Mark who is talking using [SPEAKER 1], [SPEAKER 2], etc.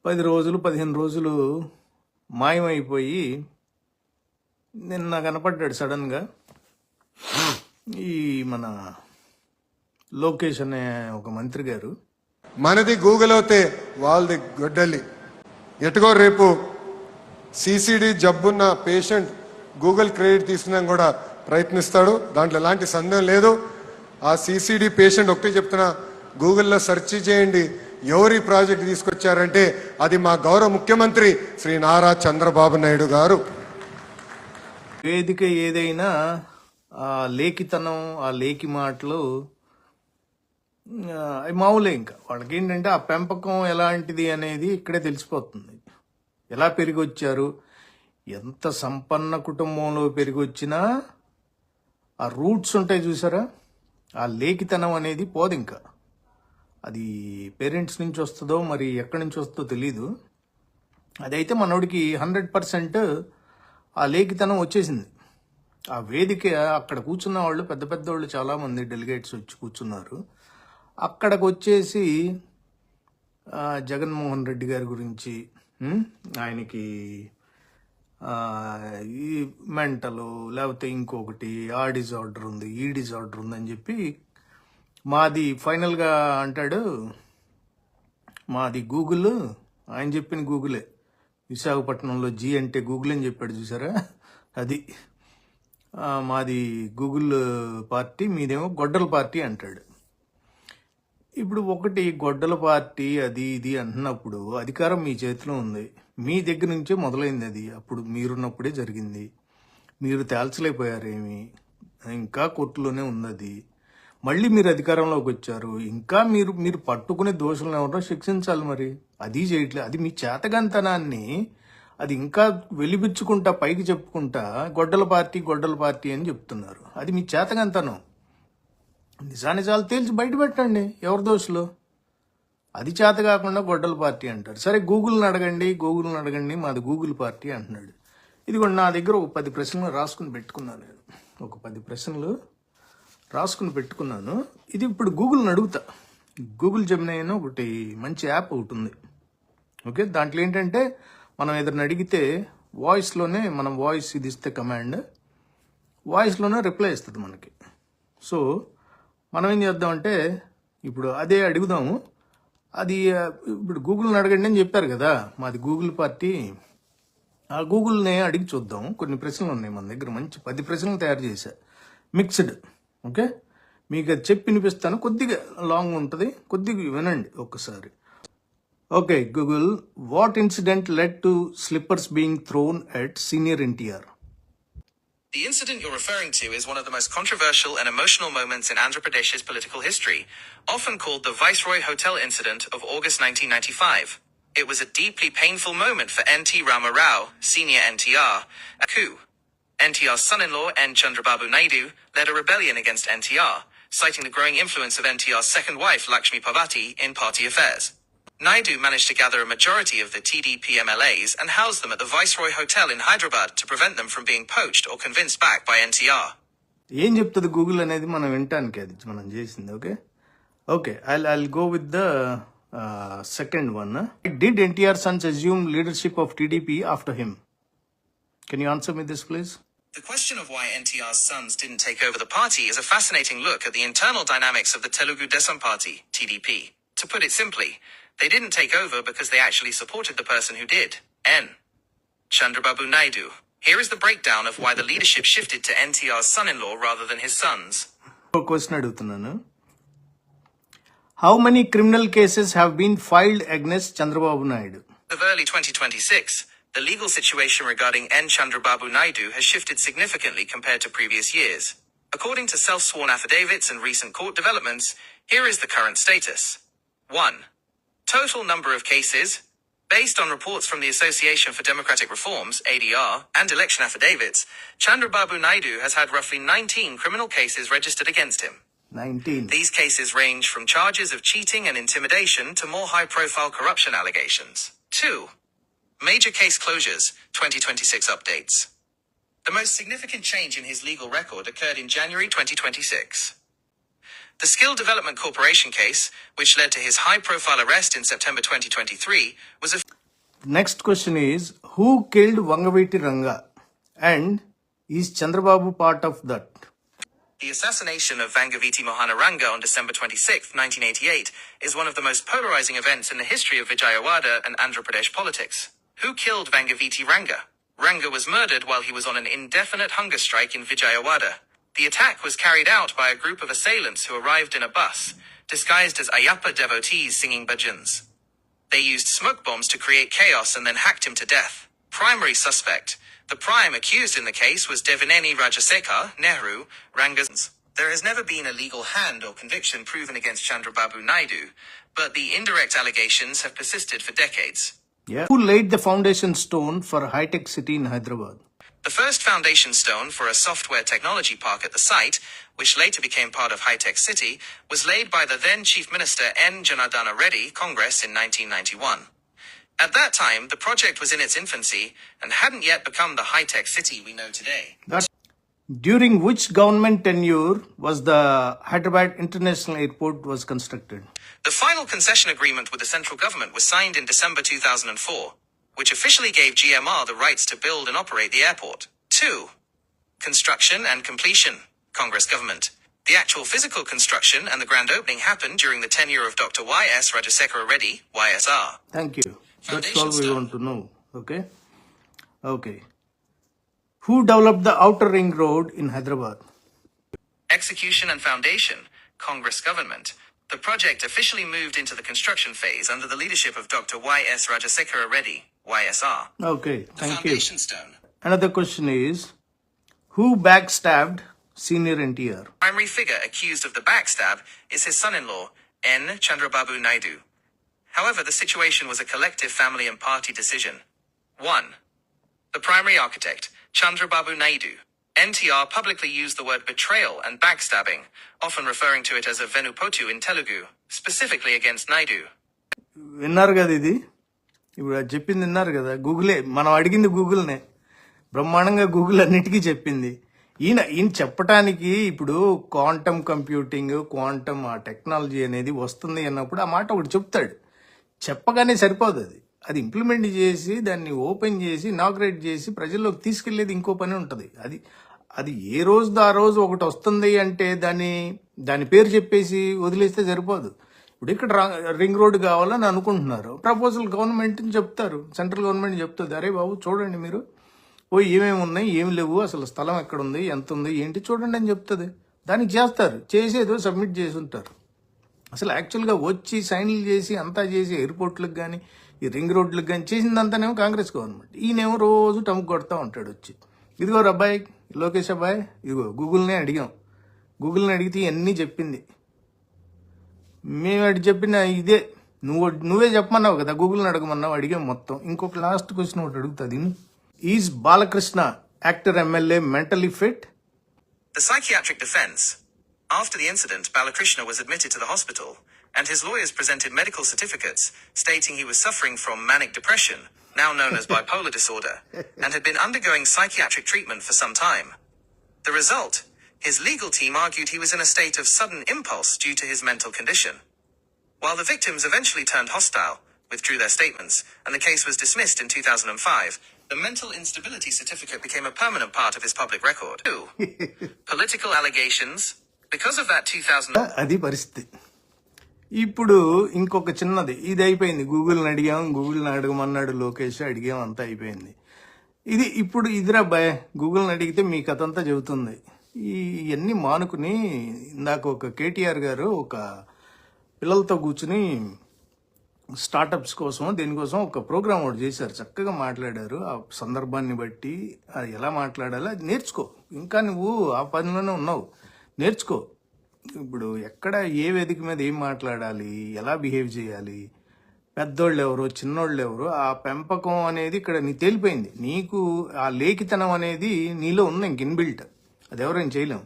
[SPEAKER 1] 10 రోజులు 15 రోజులు మాయమైపోయి నిన్న కనపడ్డాడు సడన్గా. ఈ మన లోకేష్ అనే ఒక మంత్రి గారు.
[SPEAKER 2] మనది గూగుల్ అవుతే వాళ్ళది గొడ్డలి. ఎటుగో రేపు సిసిడి జబ్బున్న పేషెంట్ గూగుల్ క్రెడిట్ తీసుకున్నా కూడా ప్రయత్నిస్తాడు, దాంట్లో ఎలాంటి సందేహం లేదు. ఆ సిసిడి పేషెంట్ ఒకటే చెప్తున్నా, గూగుల్లో సెర్చ్ చేయండి ఎవరి ప్రాజెక్ట్ తీసుకొచ్చారంటే అది మా గౌరవ ముఖ్యమంత్రి శ్రీ నారా చంద్రబాబు నాయుడు గారు.
[SPEAKER 1] వేదిక ఏదైనా ఆ లేఖితనం, ఆ లేఖి మాటలు అవి మామూలే. ఇంకా వాళ్ళకి ఏంటంటే ఆ పెంపకం ఎలాంటిది అనేది ఇక్కడే తెలిసిపోతుంది. ఎలా పెరిగి వచ్చారు, ఎంత సంపన్న కుటుంబంలో పెరిగి వచ్చినా ఆ రూట్స్ ఉంటాయి చూసారా, ఆ లేఖితనం అనేది పోదు. ఇంకా అది పేరెంట్స్ నుంచి వస్తుందో మరి ఎక్కడి నుంచి వస్తుందో తెలీదు. అదైతే మనోడికి 100% ఆ లేఖితనం వచ్చేసింది. ఆ వేదిక అక్కడ కూర్చున్న వాళ్ళు పెద్ద పెద్ద వాళ్ళు చాలామంది డెలిగేట్స్ వచ్చి కూర్చున్నారు. అక్కడికి వచ్చేసి జగన్మోహన్ రెడ్డి గారి గురించి, ఆయనకి ఈ మెంటలు లేకపోతే ఇంకొకటి ఆ డిజార్డర్ ఉంది, ఈ డిజార్డర్ ఉందని చెప్పి మాది ఫైనల్గా అంటాడు, మాది గూగుల్, ఆయన చెప్పిన గూగులే. విశాఖపట్నంలో జీ అంటే గూగుల్ అని చెప్పాడు చూసారా, అది మాది గూగుల్ పార్టీ, మీదేమో గొడ్డల పార్టీ అంటాడు. ఇప్పుడు ఒకటి గొడ్డల పార్టీ అది ఇది అంటున్నప్పుడు అధికారం మీ చేతిలో ఉంది, మీ దగ్గర నుంచే మొదలైంది. అది అప్పుడు మీరున్నప్పుడే జరిగింది, మీరు తేల్చలేకపోయారేమి, ఇంకా కోర్టులోనే ఉన్నది. మళ్ళీ మీరు అధికారంలోకి వచ్చారు, ఇంకా మీరు పట్టుకునే దోషులను ఎవరో శిక్షించాలి. మరి అది చేయట్లేదు. అది మీ చేతగంతనాన్ని అది ఇంకా వెలిబిచ్చుకుంటా పైకి చెప్పుకుంటా గొడ్డల పార్టీ అని చెప్తున్నారు. అది మీ చేతగంతనం. నిజానిజాలు తేల్చి బయట పెట్టండి ఎవరి దోషులు. అది చేత కాకుండా గొడ్డల పార్టీ అంటారు. సరే గూగుల్ని అడగండి, మాది గూగుల్ పార్టీ అంటున్నాడు. ఇదిగోండి నా దగ్గర ఒక 10 ప్రశ్నలు రాసుకుని పెట్టుకున్నాను. నేను ఒక 10 ప్రశ్నలు రాసుకుని పెట్టుకున్నాను. ఇది ఇప్పుడు గూగుల్ని అడుగుతా. గూగుల్ జెమినీ అని ఒకటి మంచి యాప్ ఒకటి ఉంది. ఓకే, దాంట్లో ఏంటంటే మనం ఏదైనా అడిగితే వాయిస్లోనే, మనం వాయిస్ ఇది ఇస్తే కమాండ్, వాయిస్లోనే రిప్లై ఇస్తుంది మనకి. సో మనం ఏం చేద్దామంటే ఇప్పుడు అదే అడుగుదాము. అది ఇప్పుడు గూగుల్ని అడగండి అని చెప్పారు కదా, మాది గూగుల్ పార్టీ. ఆ గూగుల్ని అడిగి చూద్దాం. కొన్ని ప్రశ్నలు ఉన్నాయి మన దగ్గర, మంచి 10 ప్రశ్నలు తయారు చేశా, మిక్స్డ్. ఓకే, మీకు అది చెప్పి వినిపిస్తాను. కొద్దిగా లాంగ్ ఉంటుంది, కొద్దిగా వినండి ఒక్కసారి. Okay, Google, what incident led to slippers being thrown at senior NTR?
[SPEAKER 3] The incident you're referring to is one of the most controversial and emotional moments in Andhra Pradesh's political history, often called the Viceroy Hotel incident of August 1995. It was a deeply painful moment for N.T. Rama Rao, senior NTR, a coup. NTR's son-in-law N. Chandrababu Naidu led a rebellion against NTR, citing the growing influence of NTR's second wife Lakshmi Parvati in party affairs. Naidu managed to gather a majority of the TDP MLAs and house them at the Viceroy Hotel in Hyderabad to prevent them from being poached or convinced back by NTR.
[SPEAKER 1] ఏం చెప్తుంది Google అనేది మనం వినటానికి, అది మనం చేసింది. Okay okay, I'll go with the second one. Did NTR sons assume leadership of TDP after him? Can you answer me this, please?
[SPEAKER 3] The question of why NTR's sons didn't take over the party is a fascinating look at the internal dynamics of the Telugu Desam Party, TDP. To put it simply, they didn't take over because they actually supported the person who did, N. Chandrababu Naidu. Here is the breakdown of why the leadership shifted to NTR's son-in-law rather than his sons.
[SPEAKER 1] Question adugutunnanu. How many criminal cases have been filed against Chandrababu Naidu?
[SPEAKER 3] Of early 2026, the legal situation regarding N. Chandrababu Naidu has shifted significantly compared to previous years. According to self-sworn affidavits and recent court developments, here is the current status. 1. Total number of cases. Based on reports from the Association for Democratic Reforms, ADR, and election affidavits, Chandrababu Naidu has had roughly 19 criminal cases registered against him.
[SPEAKER 1] 19.
[SPEAKER 3] These cases range from charges of cheating and intimidation to more high-profile corruption allegations. 2. Major case closures, 2026 updates. The most significant change in his legal record occurred in January 2026. The Skill Development Corporation case, which led to his high-profile arrest in September 2023, was a...
[SPEAKER 1] Next question is, who killed Vangaviti Ranga? And is Chandrababu part of that?
[SPEAKER 3] The assassination of Vangaviti Mohana Ranga on December 26, 1988, is one of the most polarizing events in the history of Vijayawada and Andhra Pradesh politics. Who killed Vangaviti Ranga? Ranga was murdered while he was on an indefinite hunger strike in Vijayawada. The attack was carried out by a group of assailants who arrived in a bus, disguised as Ayyappa devotees singing bhajans. They used smoke bombs to create chaos and then hacked him to death. Primary suspect. The prime accused in the case was Devaneni Rajasekhar Nehru Ranga's. There has never been a legal hand or conviction proven against Chandrababu Naidu, but the indirect allegations have persisted for decades.
[SPEAKER 1] Yeah. Who laid the foundation stone for a high-tech city in Hyderabad?
[SPEAKER 3] The first foundation stone for a software technology park at the site, which later became part of High Tech City, was laid by the then Chief Minister N. Janardana Reddy Congress in 1991. At that time, the project was in its infancy and hadn't yet become the high-tech city we know today.
[SPEAKER 1] During which government tenure was the Hyderabad International Airport was constructed?
[SPEAKER 3] The final concession agreement with the central government was signed in December 2004, which officially gave GMR the rights to build and operate the airport. 2. Construction and completion. Congress government. The actual physical construction and the grand opening happened during the tenure of Dr. Y.S. Rajasekhar Reddy, YSR.
[SPEAKER 1] Thank you. That's
[SPEAKER 3] Foundation
[SPEAKER 1] all we
[SPEAKER 3] stone.
[SPEAKER 1] want to know. Okay. Who developed the outer ring road in Hyderabad?
[SPEAKER 3] Execution and foundation. Congress government. The project officially moved into the construction phase under the leadership of Dr. Y.S. Rajasekhar Reddy, YSR.
[SPEAKER 1] Okay,
[SPEAKER 3] The
[SPEAKER 1] thank you.
[SPEAKER 3] foundation stone.
[SPEAKER 1] Another question is, who backstabbed senior NTR?
[SPEAKER 3] Primary figure accused of the backstab is his son-in-law, N. Chandrababu Naidu. However, the situation was a collective family and party decision. 1. The primary architect, Chandrababu Naidu. NTR publicly used the word betrayal and backstabbing, often referring to it as a venupotu in Telugu, specifically against Naidu.
[SPEAKER 1] విన్నారు కదా ఇది ఇప్పుడు అది చెప్పింది విన్నారు కదా గూగులే మనం అడిగింది గూగుల్నే బ్రహ్మాండంగా గూగుల్ అన్నిటికీ చెప్పింది ఈయన చెప్పటానికి ఇప్పుడు క్వాంటమ్ కంప్యూటింగ్ క్వాంటమ్ ఆ టెక్నాలజీ అనేది వస్తుంది అన్నప్పుడు ఆ మాట ఒకటి చెప్తాడు చెప్పగానే సరిపోదు అది ఇంప్లిమెంట్ చేసి దాన్ని ఓపెన్ చేసి ఇనాగ్రేట్ చేసి ప్రజల్లోకి తీసుకెళ్లేది ఇంకో పని ఉంటుంది అది ఏ రోజుదో ఆ రోజు ఒకటి వస్తుంది అంటే దాని పేరు చెప్పేసి వదిలేస్తే సరిపోదు ఇప్పుడు ఇక్కడ రింగ్ రోడ్ కావాలని అనుకుంటున్నారు ప్రపోజల్ గవర్నమెంట్ చెప్తారు సెంట్రల్ గవర్నమెంట్ చెప్తుంది అరే బాబు చూడండి మీరు ఏమేమి ఉన్నాయి ఏమి లేవు అసలు స్థలం ఎక్కడ ఉంది ఎంత ఉంది ఏంటి చూడండి అని చెప్తుంది దానికి చేస్తారు చేసేదో సబ్మిట్ చేసి ఉంటారు అసలు యాక్చువల్గా వచ్చి సైన్లు చేసి అంతా చేసి ఎయిర్పోర్ట్లకు కానీ ఈ రింగ్ రోడ్లకు కానీ చేసిందంతానేమో కాంగ్రెస్ గవర్నమెంట్ ఈయనేమో రోజు టముకు కొడతా ఉంటాడు వచ్చి ఇదిగో అబ్బాయి లోకేష్ అబ్బాయి ఇదిగో గూగుల్నే అడిగాం గూగుల్ని అడిగితే ఇవన్నీ చెప్పింది మేము అడి చెప్పిన ఇదే నువ్వే చెప్పమన్నావు కదా గూగుల్ని అడగమన్నావు అడిగాం మొత్తం ఇంకొక లాస్ట్ క్వశ్చన్ ఒకటి అడుగుతుంది is Balakrishna actor MLA mentally fit?
[SPEAKER 3] The psychiatric defense. After the incident, Balakrishna was admitted to the hospital, and his lawyers presented medical certificates stating he was suffering from manic depression, now known as bipolar disorder, and had been undergoing psychiatric treatment for some time. The result? His legal team argued he was in a state of sudden impulse due to his mental condition. While the victims eventually turned hostile, withdrew their statements, and the case was dismissed in 2005, the mental instability certificate became a permanent part of his public record. 2. Political allegations. Because of that 2000...
[SPEAKER 1] అది పరిస్థితి. ఇప్పుడు ఇంకొక చిన్నది ఇది అయిపోయింది గూగుల్ని అడిగాం గూగుల్ని అడగమన్నాడు లోకేష్ అడిగాం అంతా అయిపోయింది ఇప్పుడు ఇదిరా బాయ్ గూగుల్ని అడిగితే మీ కథ అంతా చెబుతుంది ఇవన్నీ మానుకుని ఇందాక ఒక కేటీఆర్ గారు ఒక పిల్లలతో కూర్చుని స్టార్టప్స్ కోసం దీనికోసం ఒక ప్రోగ్రామ్ ఒకటి చేశారు చక్కగా మాట్లాడారు ఆ సందర్భాన్ని బట్టి అది ఎలా మాట్లాడాలో అది నేర్చుకో ఇంకా నువ్వు ఆ పనిలోనే ఉన్నావు నేర్చుకో ఇప్పుడు ఎక్కడ ఏ వేదిక మీద ఏం మాట్లాడాలి ఎలా బిహేవ్ చేయాలి పెద్దోళ్ళు ఎవరు చిన్నోళ్ళు ఎవరు ఆ పెంపకం అనేది ఇక్కడ నీకు తేలిపోయింది నీకు ఆ లేఖితనం అనేది నీలో ఉంది ఇంక ఇన్బిల్ట్ అది ఎవరైనా చేయలేము